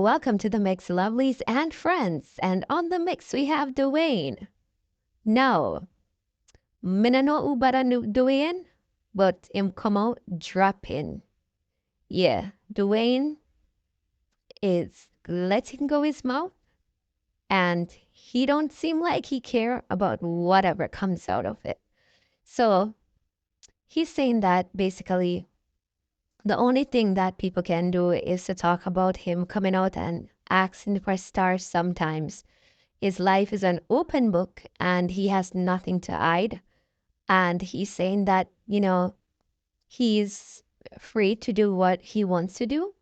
welcome to the Mix Lovelies and Friends. And on the mix, we have Dwayne. Now, minano ubara Dwayne, but him come out dropping. Yeah, Dwayne is letting go his mouth, and he don't seem like he care about whatever comes out of it. So he's saying that basically the only thing that people can do is to talk about him coming out and asking for stars sometimes. His life is an open book and he has nothing to hide. And he's saying that, he's free to do what he wants to do.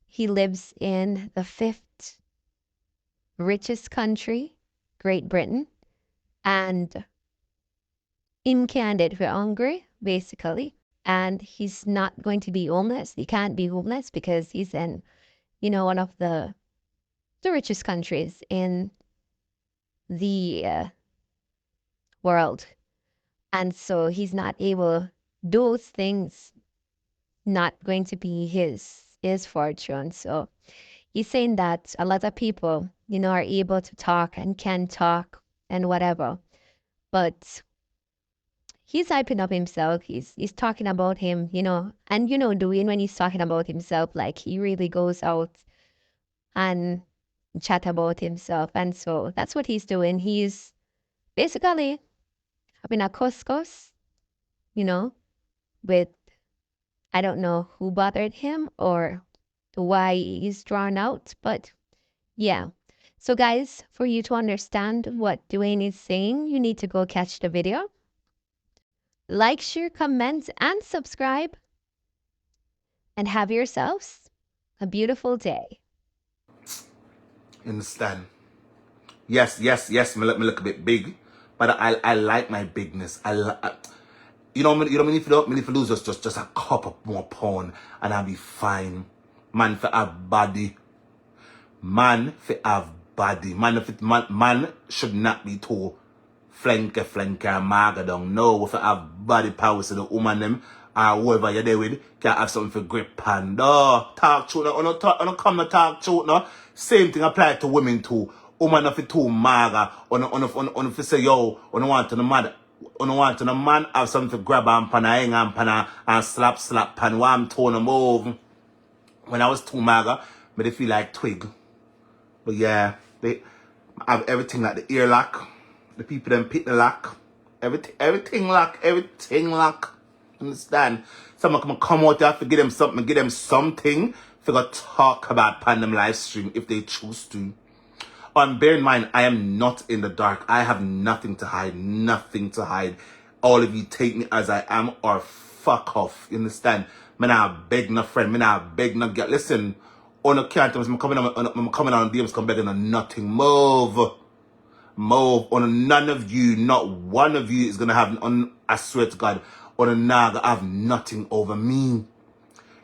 He lives in the fifth richest country, Great Britain, and in candid for hungry, basically. And he's not going to be homeless. He can't be homeless because he's in, one of the richest countries in the world. And so he's not able, those things not going to be his fortune. So he's saying that a lot of people, are able to talk and can talk and whatever. But he's hyping up himself. He's talking about him, and Dwayne, when he's talking about himself, like he really goes out and chat about himself. And so that's what he's doing. He's basically having a couscous, with I don't know who bothered him or why he's drawn out, but yeah. So guys, for you to understand what Dwayne is saying, you need to go catch the video. Like, share, comment, and subscribe. And have yourselves a beautiful day. Understand? Yes. Me look a bit big, but I like my bigness. Me if you lose just a couple more pound and I'll be fine. Man for have body. Man for have body. Man should not be too flanker magadong. No, if I have body power so the woman them whoever you're there with can have something for grip and talk truth. No come to talk truth no. Same thing apply to women too. Woman if it too maga on if say yo on want to the mad on want to the man have something to grab and pan hang and slap pan one tone a move. When I was too maga, but they feel like twig. But yeah, they have everything like the ear lock. The people them pick the lock. Everything lock. Understand? Someone come out there to give them something. Figure talk about Pandem live stream if they choose to. Bear in mind, I am not in the dark. I have nothing to hide. All of you take me as I am or fuck off. You understand? Me nah beg no friend. Me nah beg no girl. Listen, on the can't I'm coming on DMs come begging on nothing. Move on none of you, not one of you is gonna have I swear to God, on a naga have nothing over me.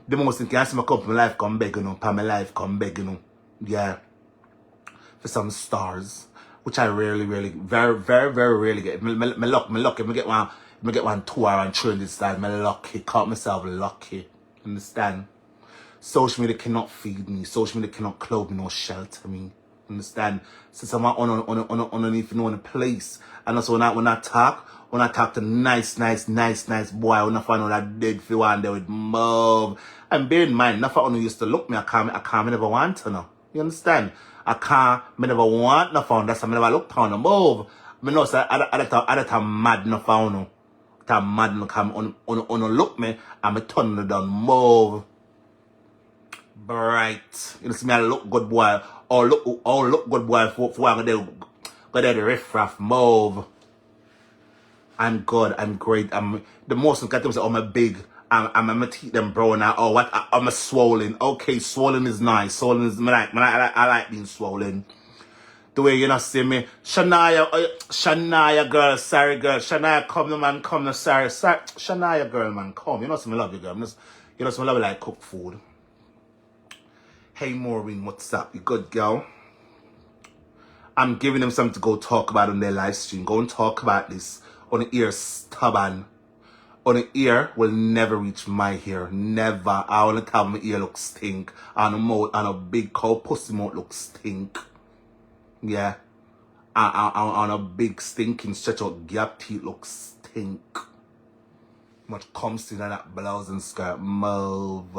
The most thing I see my couple my life come begging on, my life come begging. Yeah. For some stars. Which I very rarely get. Me lucky. Me get one 2 hour and 3 this time. Me lucky. Caught myself lucky. Understand? Social media cannot feed me. Social media cannot clothe me nor shelter me. Understand? Since I'm on a place. And also when I talk to nice boy, when I find out that dead feel one there with move. And bear in mind, nothing only used to look me, I can't never want to know. You understand? Me never want no phone. That's why I never look on the move. Me know say other time mad no phone. Time mad no come on look me and me turn it down move. Bright. You know see me I look good boy. Or look good boy for I go there the riffraff move. I'm good, I'm great. I'm the most important thing is I'm big. I'm teeth them brown now. Oh, what? I'm a swollen. Okay, swollen is nice. Swollen is I like being swollen. The way you know see me, Shania girl, sorry girl, Shania come no man, come no sorry, Shania girl man, come. You know some love you girl. You know some love you like cook food. Hey Maureen, what's up? You good girl? I'm giving them something to go talk about on their live stream. Go and talk about this on the ear stubborn. on the ear will never reach my hair. Never. I only tell my ear look stink. And the mouth and a big cow pussy mouth look stink. Yeah. And a big stinking stretch out gap teeth look stink. Much comes in that blouse and skirt. Move.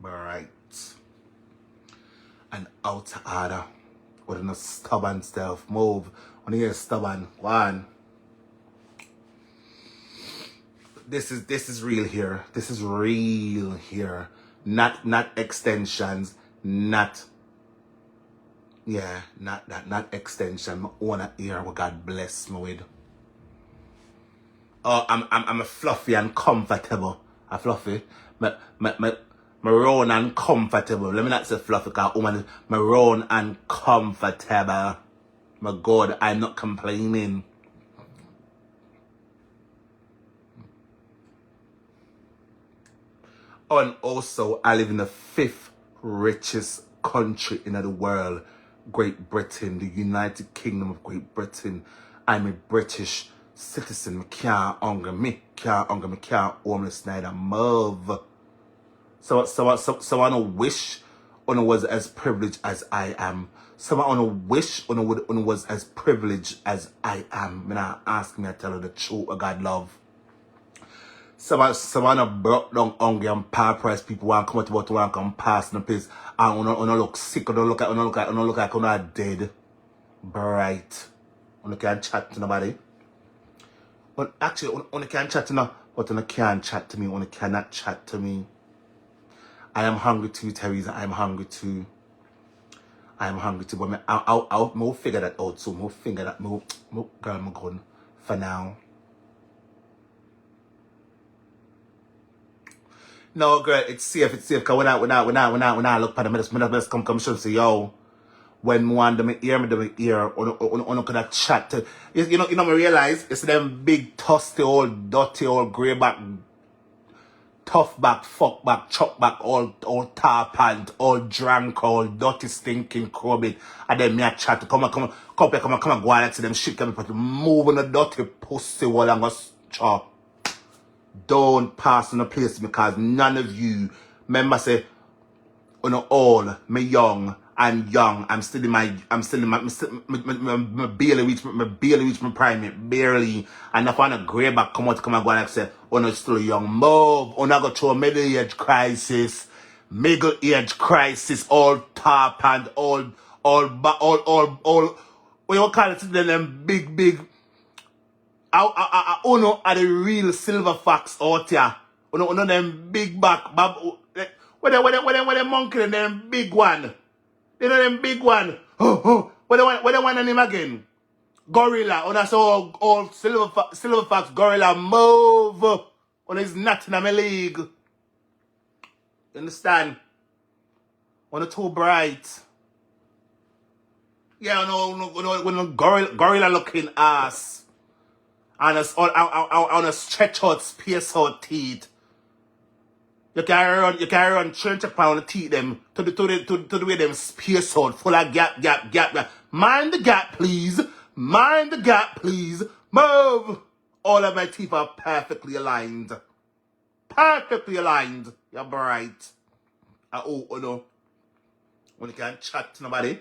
Right. And out of order. With a stubborn self. Move. On the ear stubborn. One. This is real here. This is real here. Not extensions. Not extension. My own ear what God bless me with. Oh, I'm a fluffy and comfortable. A fluffy. My round and comfortable. Let me not say fluffy because woman my round and comfortable. My God, I'm not complaining. And also, I live in the 5th richest country in the world, Great Britain, the United Kingdom of Great Britain. I'm a British citizen. I can't hunger me. Can't homeless neither move. So I don't wish one was as privileged as I am. So I don't wish one was as privileged as I am. When I ask me, I tell her the truth of God love. Someone broke down hungry and power-pressed people want to come out about want to come past the place and on look sick, on look like on dead. Bright. On can't chat to nobody. But actually on can't chat to no, but on can't chat to me, on cannot chat to me. I am hungry too, Teresa. I am hungry too. But I'll figure that out soon. I'll figure that girl I'm going for now. No, girl, it's safe. Cause when I look at them, I just come show say, yo, when me want them ear, on could have chat to, you know, me realize it's them big, dirty old grey back, tough back, fuck back, chop back, all tar pant, all drunk, all dirty, stinking crowbit, and then me a chat to come and go out to them shit, come and move on the dirty pussy wall and go chop. Don't pass on the place because none of you remember say on all me young, I'm young, I'm still in my barely reach my prime, barely, and if I want to grab back come and go and say oh no still young, move on I go through a middle age crisis, all top and all what you call it them big Uno are the real silver fox out here. Uno them big back, where them monkey and them big one. You know them big one. Where they want name again? Gorilla. Uno so all silver fox gorilla move. Uno is not in my league. You understand? Uno too bright. Yeah, uno gorilla looking ass. And on a stretch out, space out teeth. You can run trench up on the teeth them to the way them space out, full of gap. Mind the gap, please. Move. All of my teeth are perfectly aligned. You're bright. Oh no. When you can't chat to nobody.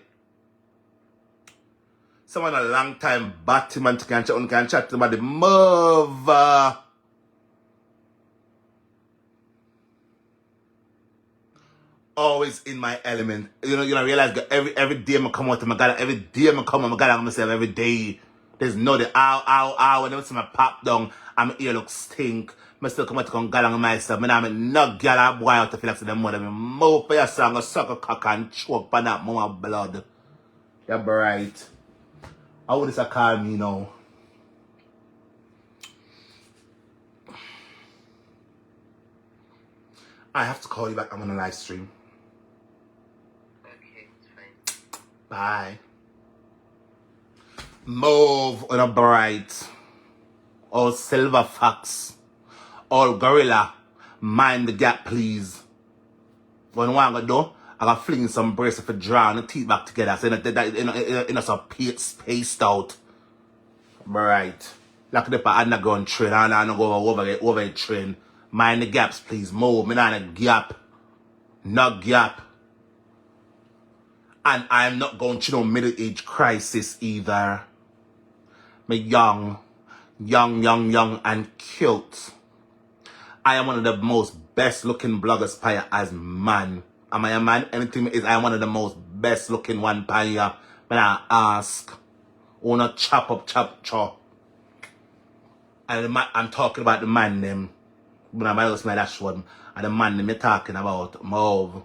Someone a long time Batman can chat to about the move. Always in my element. You know, realize that every day I come out to my God, every day I come out, my God, I'm myself every day. There's no the ow, when I see my pop down, I'm ear look stink. I still come out to come God on myself. I'm not girl boy out to feel like them mother. I move for your song, I suck a cock and choke by that more blood. You're bright. How would this call me now? I have to call you back. I'm on a live stream. Okay, it's fine. Bye. Move on a bright. All silver fox. All gorilla. Mind the gap, please. What I'm gonna do? I gotta fling some braces for drawing the teeth back together. So in a some spaced out. Right. Like the underground train, and I go over a train. Mind the gaps, please. Move. Me not a gap. Not gap. And I'm not going through no middle age crisis either. Me young, and cute. I am one of the most best looking bloggers paya as man. Am I a man? Anything is I am one of the most best looking one paya. When I ask, wanna chop. And I'm talking about the man name. When I'm else my Ðash one. And the man name you're talking about, move.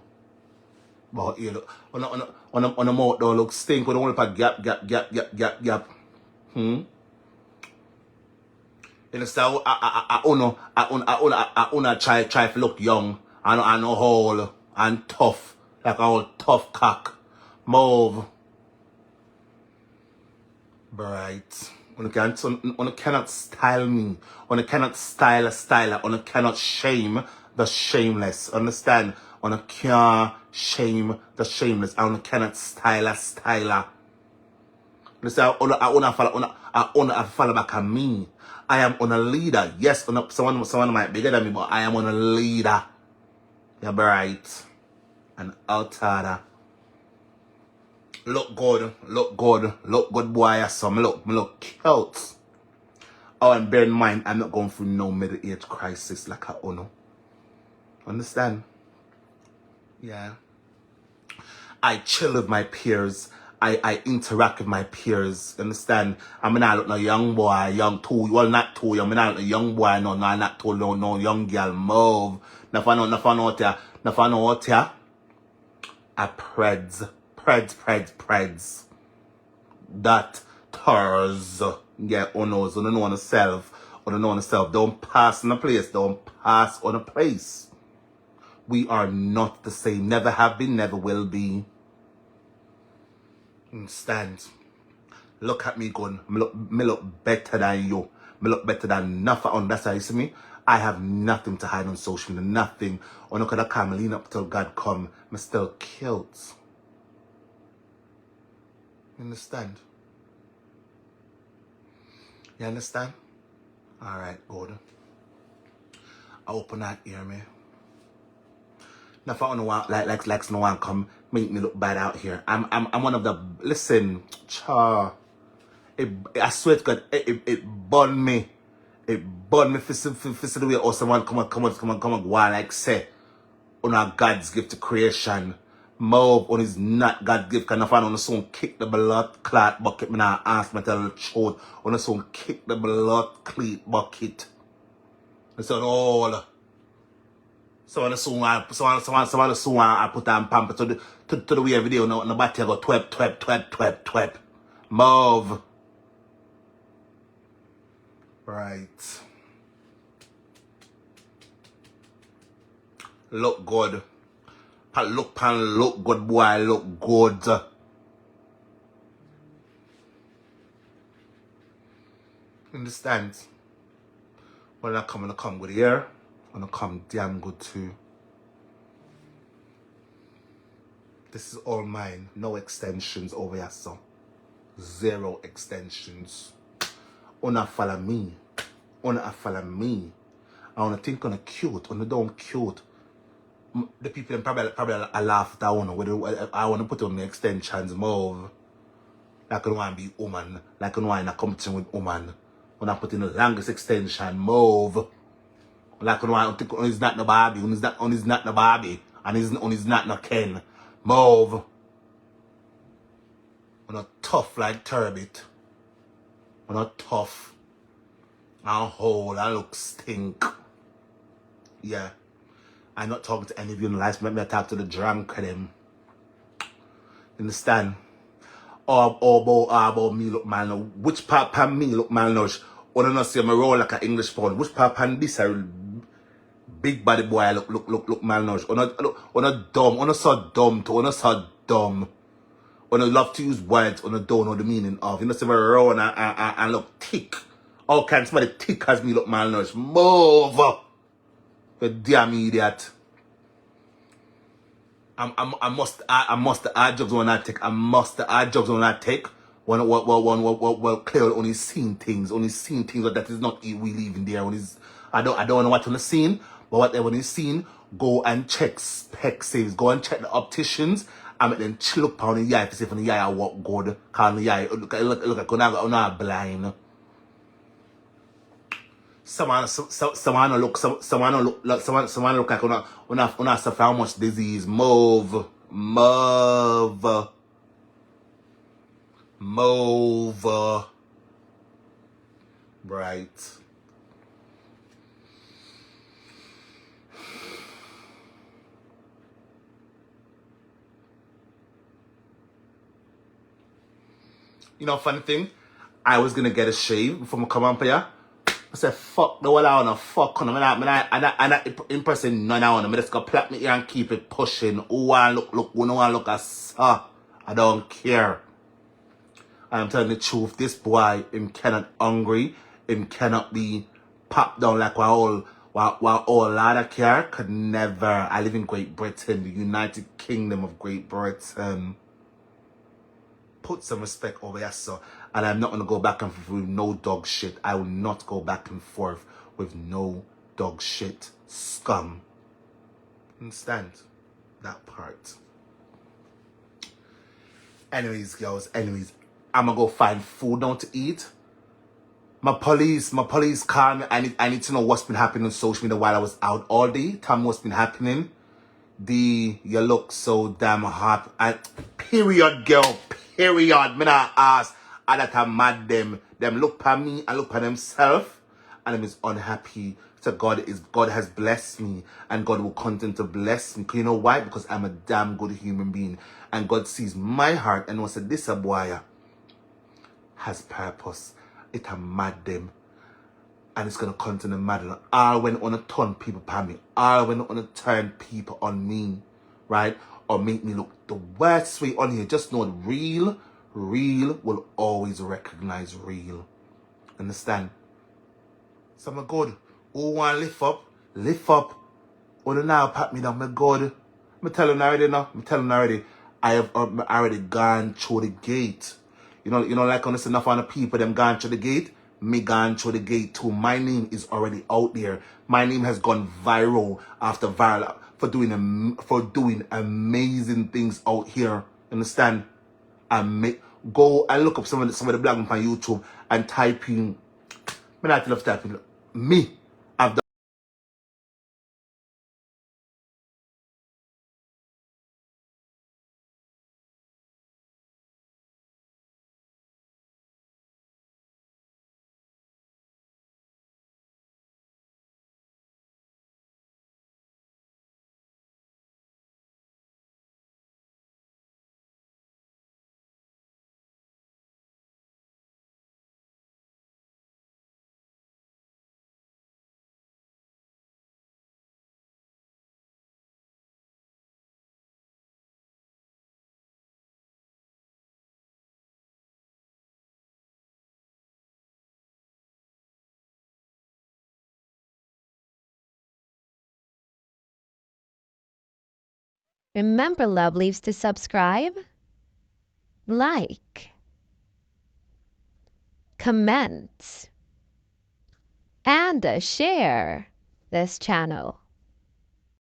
But you look on the mouth don't look stink with only a gap. You understand? I wanna try to look young and whole and tough. Like a whole tough cock. Move. Bright. One cannot style me. One cannot style a styler. One cannot shame the shameless. Understand? One can't shame the shameless. And one cannot style a styler. Understand? I want to follow back on me. I am on a leader. Yes, someone might be bigger than me, but I am on a leader. You're bright. And outsider. Look good, boy. So me look cute. Oh, and bear in mind, I'm not going through no middle age crisis like I know. Understand? Yeah. I chill with my peers. I interact with my peers. Understand? I'm not look no young boy, not too young. I'm not a young boy, not too no young girl. Move. Nothing out here. I preds. That tars. Yeah, on the self. Don't pass on a place. We are not the same. Never have been, never will be. Understand? Look at me going. Me look better than you. Me look better than nothing. That's how you see me. I have nothing to hide on social media. Nothing. Or no could I come lean up till God come. Me still killed. You understand? You understand? Alright, good. I open that ear, me. Now if I don't want like no one come make me look bad out here. I'm one of the listen, I swear to God, it burn me. It burn me for the way or someone come on, go on like say on our God's gift to creation. Move on his not God gift can I find on the song kick the blood clot bucket. Me now ask me tell the truth. On the song kick the blood cleat bucket. It's on all. Some of the song I put on pamper to the way every day on the body I go twep. Move. Right. Look good. Look good, boy. Look good. Understand? When I come good here, when I come damn good too. This is all mine. No extensions over here, so. 0 extensions. Una follow me. I wanna think on a cute, on the don't cute. The people probably laugh at one. I wanna put on the extensions move. Like I want to be woman. Like I want to competition with woman. When I put in the longest extension move. Like I want to think on is not no Barbie. On is not no Barbie. And is not no Ken. Move. On a tough like turbot. On a tough. And whole. I look stink. Yeah. I'm not talking to any of you in the life. Let me talk to the drunk of them. Understand? Or about me look malnourished. Which part pan me look malnourished? Or not see me roll like an English pound. Which part pan this big body boy look malnourished? Or not dumb. Or not so dumb too. Or not so dumb. Or not love to use words. Or not don't know the meaning of. You know see me roll and look thick. How can somebody thick as me look malnourished? Move! You damn idiot. I must add jobs when I take. Well, clearly only seen things that is not we live in there. I don't want to watch on the scene, but whatever is seen, go and check spec saves, go and check the opticians, and then look on the eye to see if the eye work good. Cause the eye look like you're blind. Someone look like una suffer how much disease. Move. Right. You know, funny thing, I was gonna get a shave before I come on here. I said, fuck the whole I wanna fuck on them. I'm not impressing none of them. I just go plait me here and keep it pushing. Who wanna look, who no wanna look as I don't care. I'm telling the truth, this boy, him cannot hungry, him cannot be popped down like while all lot of care could never. I live in Great Britain, the United Kingdom of Great Britain. Put some respect over here, sir. And I'm not going to go back and forth with no dog shit. I will not go back and forth with no dog shit. Scum. Understand? That part. Anyways, girls. Anyways, I'm going to go find food now to eat. My police called me. I need to know what's been happening on social media while I was out all day. Tell me what's been happening. You look so damn hot. Period, girl. Period. Me not ask. And that I'm mad them. Them look at me and look at themselves. And them is unhappy. So God has blessed me. And God will continue to bless me. You know why? Because I'm a damn good human being. And God sees my heart and knows that this boy has purpose. It a mad them. And it's gonna continue mad. All when on a turn people upon me. All when on a turn people on me. Right? Or make me look the worst way on here. Just know real will always recognize real. Understand? So I'm good. Who want lift up? Lift up. Or now pat me down. I'm good. I'm telling already now. I have already gone through the gate. You know, like honestly enough on the people them gone through the gate. Me gone through the gate too. My name is already out there. My name has gone viral after viral for doing amazing things out here. Understand? And go and look up some of the blogging on YouTube and type in. Me not love typing. Me. I've done. Remember, lovelies, to subscribe, like, comment, and share this channel.